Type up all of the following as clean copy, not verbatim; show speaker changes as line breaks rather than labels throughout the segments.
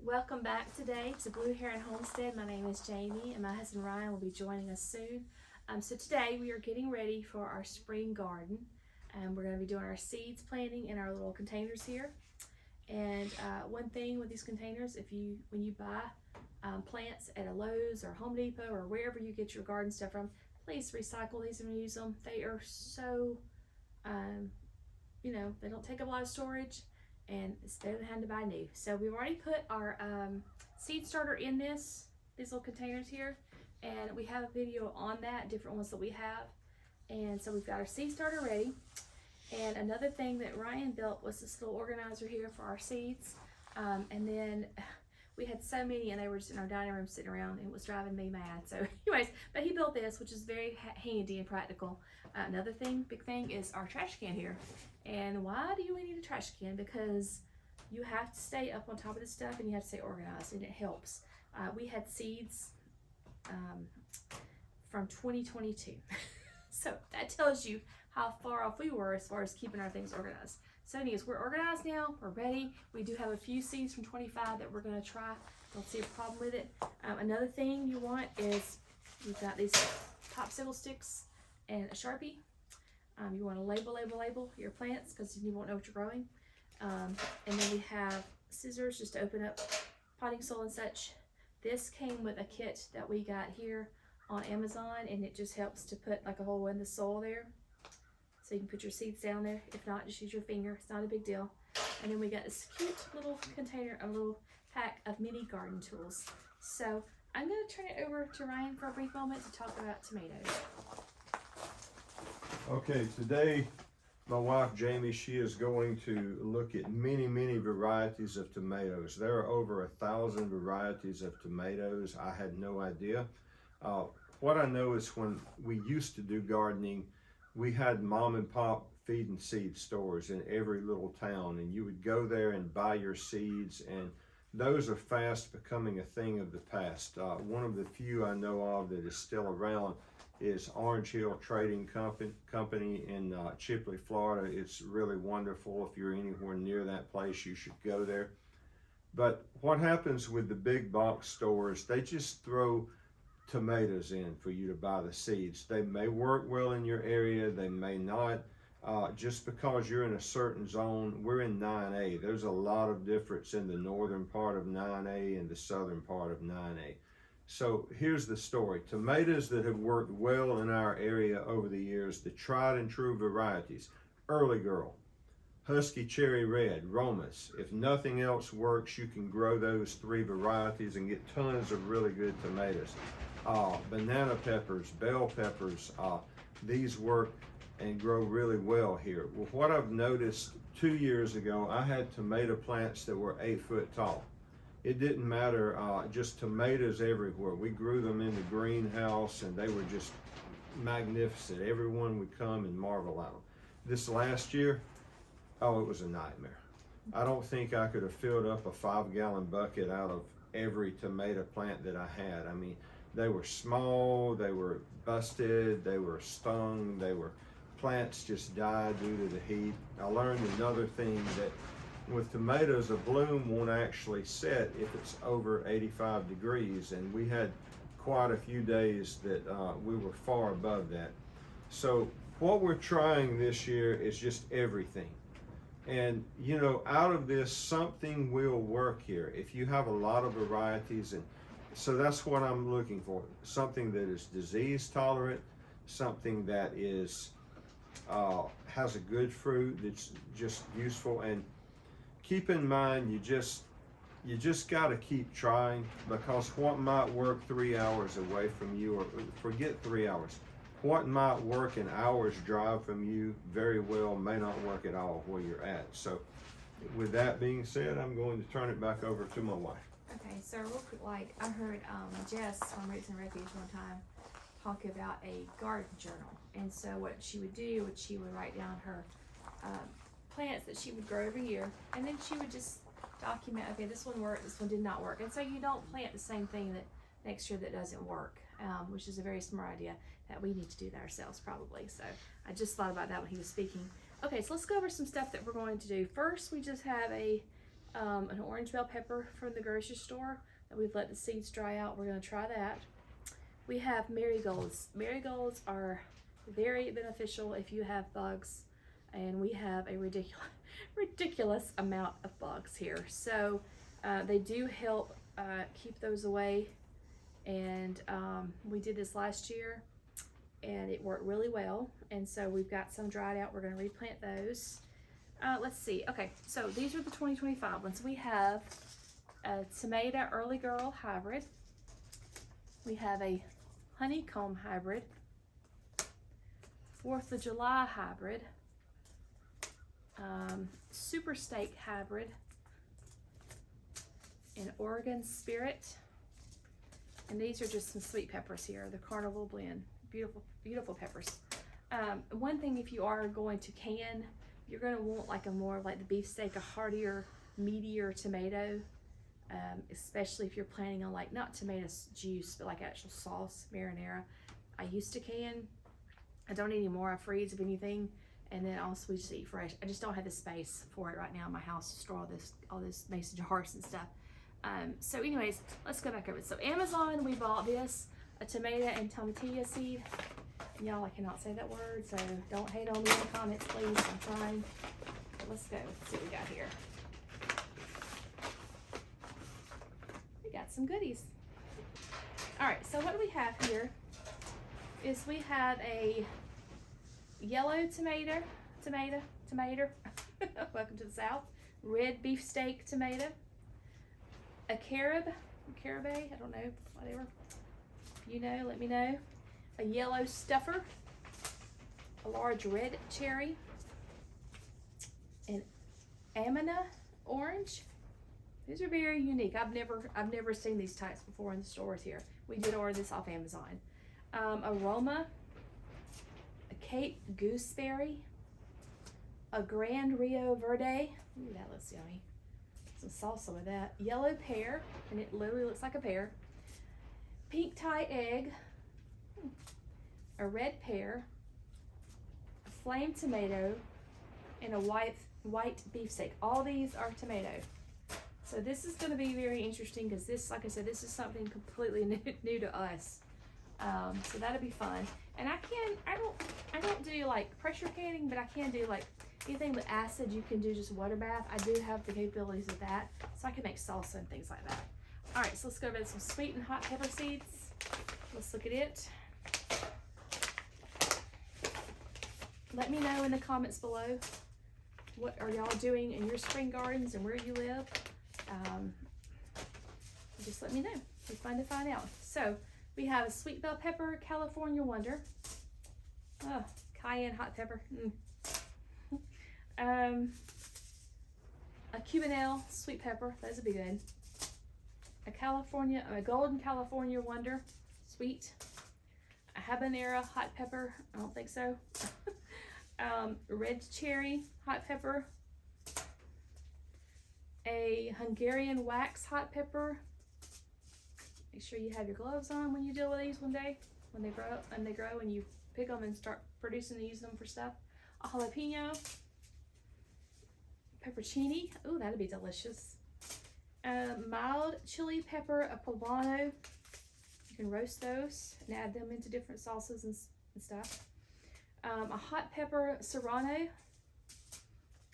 Welcome back today to Blue Heron Homestead. My name is Jamie and my husband Ryan will be joining us soon. So today we are getting ready for our spring garden. We're going to be doing our seeds planting in our little containers here. And one thing with these containers, when you buy plants at a Lowe's or Home Depot or wherever you get your garden stuff from, please recycle these and reuse them. They are so, they don't take up a lot of storage, and it's better than having to buy new. So we've already put our seed starter in these little containers here, and we have a video on that, different ones that we have. And so we've got our seed starter ready. And another thing that Ryan built was this little organizer here for our seeds. And then we had so many, and they were just in our dining room sitting around, and it was driving me mad. So anyways, but he built this, which is very handy and practical. Another big thing is our trash can here. And why do we need a trash can? Because you have to stay up on top of this stuff, and you have to stay organized, and it helps. We had seeds from 2022. So that tells you how far off we were as far as keeping our things organized. So anyways, we're organized now, we're ready. We do have a few seeds from 25 that we're gonna try. Don't see a problem with it. Another thing you want is, you've got these popsicle sticks and a Sharpie. You wanna label your plants because you won't know what you're growing. And then we have scissors just to open up potting soil and such. This came with a kit that we got here on Amazon, and it just helps to put like a hole in the soil there. So you can put your seeds down there. If not, just use your finger. It's not a big deal. And then we got this cute little container, a little pack of mini garden tools. So I'm going to turn it over to Ryan for a brief moment to talk about tomatoes.
Okay, today my wife Jamie, she is going to look at many varieties of tomatoes. There are over 1,000 varieties of tomatoes. I had no idea. What I know is when we used to do gardening, we had mom and pop feed and seed stores in every little town, and you would go there and buy your seeds, and those are fast becoming a thing of the past. One of the few I know of that is still around is Orange Hill Trading Company in Chipley, Florida. It's really wonderful. If you're anywhere near that place, you should go there. But what happens with the big box stores, they just throw tomatoes in for you to buy the seeds. They may work well in your area, they may not. Just because you're in a certain zone, we're in 9A. There's a lot of difference in the northern part of 9A and the southern part of 9A. So here's the story. Tomatoes that have worked well in our area over the years, the tried and true varieties: Early Girl, Husky Cherry Red, Romas. If nothing else works, you can grow those 3 varieties and get tons of really good tomatoes. Banana peppers, bell peppers, these work and grow really well here. Well, what I've noticed 2 years ago, I had tomato plants that were 8 foot tall. It didn't matter, just tomatoes everywhere. We grew them in the greenhouse, and they were just magnificent. Everyone would come and marvel at them. This last year, oh, it was a nightmare. I don't think I could have filled up a 5-gallon bucket out of every tomato plant that I had. I mean, they were small, they were busted, they were stung, plants just died due to the heat. I learned another thing, that with tomatoes, a bloom won't actually set if it's over 85 degrees, and we had quite a few days that we were far above that. So what we're trying this year is just everything. And out of this, something will work here if you have a lot of varieties. And so that's what I'm looking for. Something that is disease tolerant, something that is has a good fruit, that's just useful. And keep in mind, you just got to keep trying, because what might work 3 hours away from you, or forget 3 hours, what might work an hour's drive from you very well may not work at all where you're at. So with that being said, I'm going to turn it back over to my wife.
Okay, so real quick, like I heard Jess from Roots and Refuge one time talk about a garden journal. And so what she would do, she would write down her plants that she would grow every year, and then she would just document, okay, this one worked, this one did not work. And so you don't plant the same thing that next year that doesn't work, which is a very smart idea that we need to do that ourselves probably. So I just thought about that when he was speaking. Okay, so let's go over some stuff that we're going to do. First, we just have a an orange bell pepper from the grocery store that we've let the seeds dry out. We're going to try that. We have marigolds. Marigolds are very beneficial if you have bugs, and we have a ridiculous amount of bugs here. So they do help keep those away, and we did this last year and it worked really well, and so we've got some dried out. We're going to replant those. Let's see. Okay, so these are the 2025 ones. We have a tomato early girl hybrid. We have a honeycomb hybrid, 4th of July hybrid, super steak hybrid, an Oregon Spirit, and these are just some sweet peppers here, the Carnival blend. Beautiful, beautiful peppers. One thing, if you are going to can, you're going to want like a more like the beefsteak, a heartier, meatier tomato, especially if you're planning on like not tomato juice, but like actual sauce, marinara. I used to can. I don't anymore. I freeze if anything, and then also we just eat fresh. I just don't have the space for it right now in my house to store all this mason jars and stuff. So anyways, let's go back over it. So Amazon, we bought this, a tomato and tomatilla seed. And y'all, I cannot say that word, so don't hate on me in the comments, please. I'm trying. But let's go. Let's see what we got here. We got some goodies. All right, so what do we have here is we have a yellow tomato. Welcome to the South. Red beefsteak tomato. A carob, I don't know, whatever. If you know, let me know. A yellow stuffer. A large red cherry. An Amana orange. These are very unique. I've never seen these types before in the stores here. We did order this off Amazon. Aroma. A Cape gooseberry. A Grand Rio Verde. Ooh, that looks yummy. Some salsa with that. Yellow pear, and it literally looks like a pear. Pink Thai egg. A red pear. A flame tomato, and a white beefsteak. All these are tomato. So this is going to be very interesting because this, like I said, this is something completely new to us. So that'll be fun. And I don't do like pressure canning, but I can do like anything with acid. You can do just water bath. I do have the capabilities of that, so I can make salsa and things like that. All right, so let's go over to some sweet and hot pepper seeds. Let's look at it. Let me know in the comments below, what are y'all doing in your spring gardens and where you live. Just let me know. It'd be fun to find out. So we have a sweet bell pepper, California Wonder. Oh, cayenne hot pepper. A Cubanelle sweet pepper. Those would be good. A golden California Wonder, sweet. A habanero hot pepper. I don't think so. Red cherry hot pepper. A Hungarian wax hot pepper. Make sure you have your gloves on when you deal with these one day, when they grow and you pick them and start producing and use them for stuff. A jalapeno. Peppercini. Ooh, that'd be delicious. Mild chili pepper, a poblano. You can roast those and add them into different salsas and stuff. A hot pepper serrano.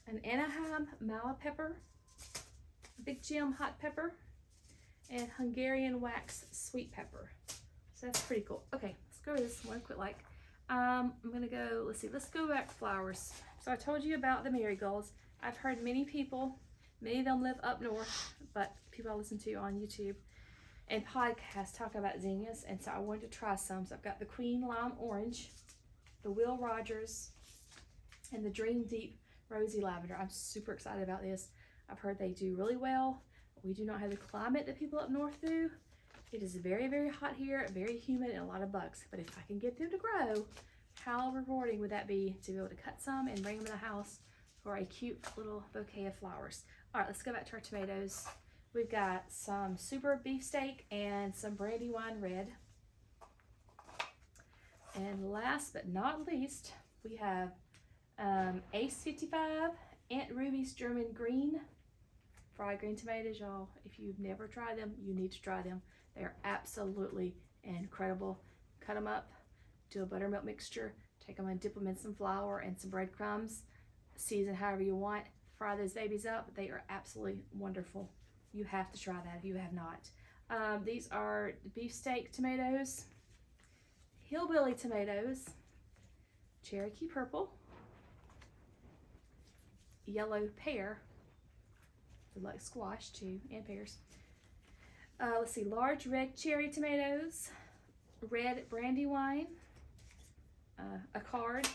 An Anaheim mild pepper. Big Jim hot pepper. And Hungarian wax sweet pepper. So that's pretty cool. Okay, let's go over this one quick like. I'm gonna go, let's go back to flowers. So I told you about the marigolds. I've heard many of them live up north, but people I listen to on YouTube and podcasts talk about zinnias, and so I wanted to try some. So I've got the Queen Lime Orange, the Will Rogers, and the Dream Deep Rosy Lavender. I'm super excited about this. I've heard they do really well. We do not have the climate that people up north do. It is very, very hot here, very humid, and a lot of bugs. But if I can get them to grow, how rewarding would that be to be able to cut some and bring them in the house for a cute little bouquet of flowers. All right, let's go back to our tomatoes. We've got some super beefsteak and some Brandywine Red. And last but not least, we have Ace 55, Aunt Ruby's German Green, fried green tomatoes, y'all. If you've never tried them, you need to try them. They are absolutely incredible. Cut them up, do a buttermilk mixture, take them and dip them in some flour and some breadcrumbs. Season however you want. Fry those babies up. They are absolutely wonderful. You have to try that if you have not. These are beefsteak tomatoes, hillbilly tomatoes, Cherokee purple, yellow pear, they like squash too, and pears. Let's see, large red cherry tomatoes, red brandywine, a card,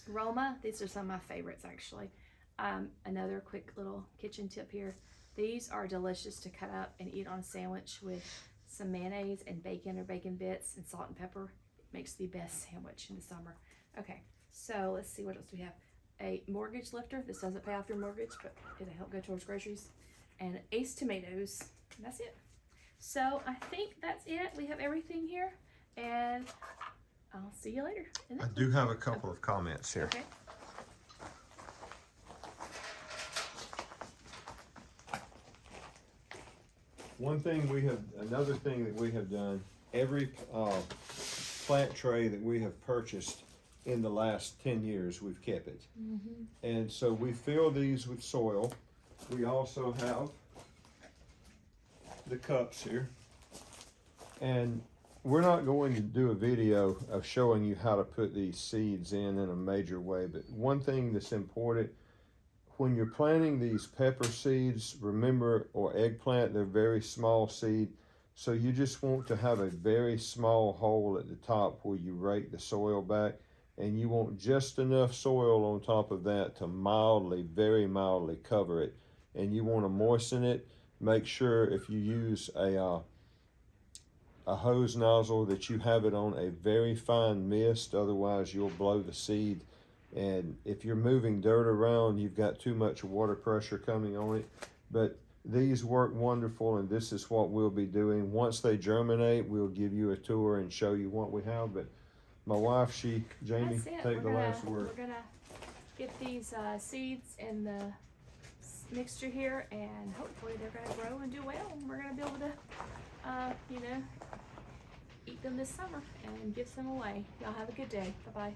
Roma. These are some of my favorites actually. Another quick little kitchen tip here. These are delicious to cut up and eat on a sandwich with some mayonnaise and bacon or bacon bits and salt and pepper. It makes the best sandwich in the summer. Okay, so let's see what else we have. A mortgage lifter. This doesn't pay off your mortgage, but it'll help go towards groceries. And Ace tomatoes. And that's it. So I think that's it. We have everything here, and I'll see you later.
I do have a couple of comments here.
Okay.
Another thing that we have done, every plant tray that we have purchased in the last 10 years, we've kept it.
Mm-hmm.
And so we fill these with soil. We also have the cups here. And we're not going to do a video of showing you how to put these seeds in a major way, but one thing that's important, when you're planting these pepper seeds, remember, or eggplant, they're very small seed. So you just want to have a very small hole at the top where you rake the soil back, and you want just enough soil on top of that to mildly, very mildly cover it. And you want to moisten it. Make sure if you use a hose nozzle that you have it on a very fine mist, otherwise you'll blow the seed. And if you're moving dirt around, you've got too much water pressure coming on it. But these work wonderful, and this is what we'll be doing. Once they germinate, we'll give you a tour and show you what we have. But my wife, Jamie, take the last word.
We're gonna get these seeds in the mixture here, and hopefully they're gonna grow and do well. And we're gonna be able to, eat them this summer and give some away. Y'all have a good day. Bye-bye.